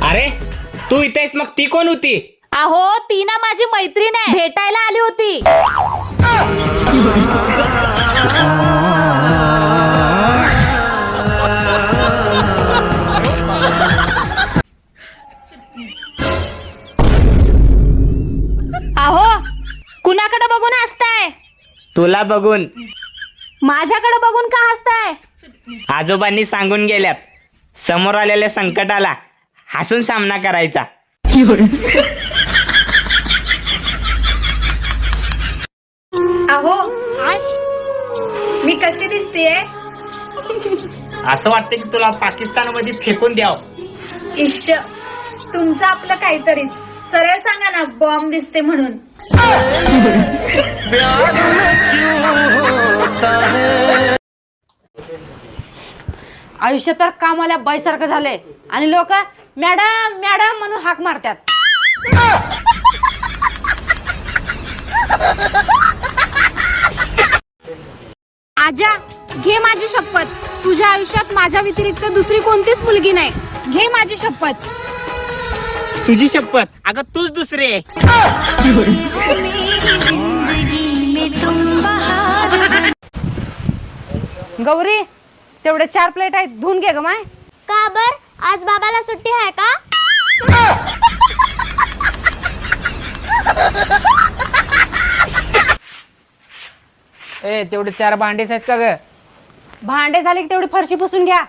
अरे तू इथेच, मग ती कोण होती? अहो ती ना माझी मैत्रीण आहे, भेटायला आली होती. अहो कुणाकडे बघून हसताय? तुला बघून. माझ्याकडे बघून का हसताय? आजोबांनी सांगून गेल्यात, समोर आलेल्या संकटाला हसून सामना करायचा. अहो मी कशी दिसतेय? असं वाटतं की तुला पाकिस्तानमध्ये फेकून द्याव. इश्श, तुमचं आपलं काहीतरीच. सरळ सांगा ना, बॉम्ब दिसते म्हणून. आयुष्य तर कामाला बाईसारखं झालंय आणि लोक मॅडम मॅडम म्हणून हाक मारतात. आजा घे माझी शपथ, तुझ्या आयुष्यात माझ्या व्यतिरिक्त दुसरी कोणतीच मुलगी नाही. घे माझी शपथ. तुझी शपथ? अगं तूच दुसरी आहे. गौरी तेवढे 4 प्लेट आहेत, धुवून घे ग माय. का बर, आज बाबाला सुट्टी आहे का? ए तेवढे 4 भांडेच आहेत का ग? भांडे झाले की तेवढी फरशी पुसून घ्या.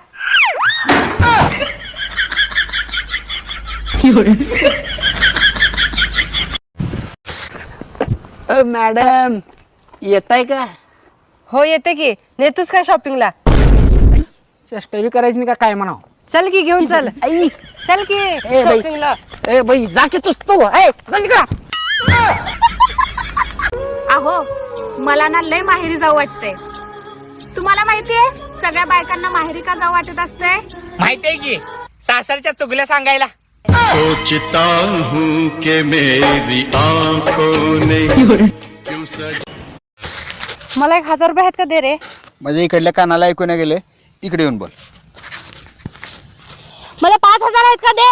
मॅडम येत आहे का? हो येते की. नेतोस काय शॉपिंगला? चेष्टा बी करायची नाही का काय म्हणाव? चल की घेऊन चल. आई चल की बाई. शॉपिंगला. ए बाई जा की तूच तू. ए चल का? अहो मला ना लय माहेरी जाऊ वाटतंय. तुम्हाला माहितीये सगळ्या बायकांना माहेरी का जाऊ वाटत असते? माहितीये की, सासरच्या चुगल्या सांगायला. सोचता हूँ कि मेरी आंखों ने क्यों मला 1000 रुपये आहेत का दे रे? माझ्या इकडल्या कानाला ऐकू नाही गेले, इकडे येऊन बोल. मला 5000 आहेत का दे?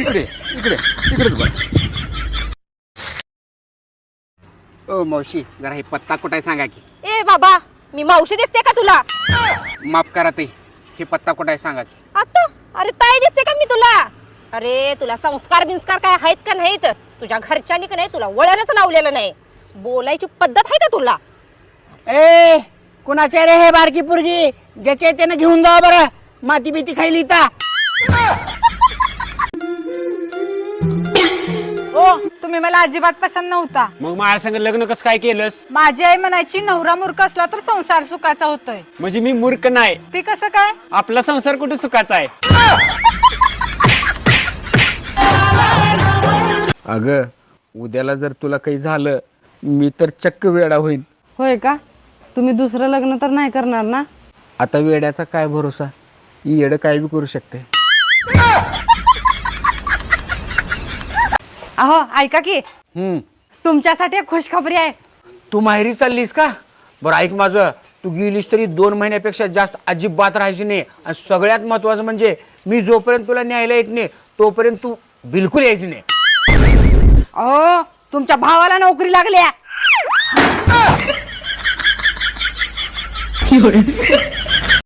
इकडे इकडे इकडेच बोल. ओ मावशी, जरा हे पत्ता कुठे आहे सांगा की. ए बाबा, मी मावशी दिसते का तुला? माफ करा ते, हे पत्ता कुठे आहे सांगा की. आता अरे ताई दिसते का मी तुला? अरे तुला संस्कार बिंस्कार काय आहेत का नाहीत? तुझ्या घरच्यांनी का नाही तुला वळणच लावलेलं नाही. बोलायची पद्धत आहे का तुला? ए कुणाच्या रे हे बारकी पुरगी? ज्याचे त्यानं घेऊन जावा बरं. माती बिती खायली ता. ओ तुम्ही मला अजिबात पसंत नव्हता. मग माझ्या संग लग्न कसं काय केलंस? माझी आई म्हणायची नवरा मूर्ख असला तर संसार सुखाचा होतोय. म्हणजे मी मूर्ख नाही. ते कसं काय? आपला संसार कुठे सुखाचा आहे? अगं उद्याला जर तुला काही झालं, मी तर चक्क वेडा होईल. होय का? तुम्ही दुसरं लग्न तर नाही करणार ना? आता वेड्याचा काय भरोसा, येडं काय बी करू शकते. अहो ऐका की, तुमच्यासाठी एक खुशखबरी आहे. तू माहेरी चाललीस का? बरं ऐक माझं, तू गेलीस तरी 2 महिन्यापेक्षा जास्त अजिबात राहायची नाही. आणि सगळ्यात महत्वाचं म्हणजे मी जोपर्यंत तुला न्यायला येत नाही तोपर्यंत तू बिलकुल यायची नाही. अहो तुमच्या भावाला नोकरी लागल्या.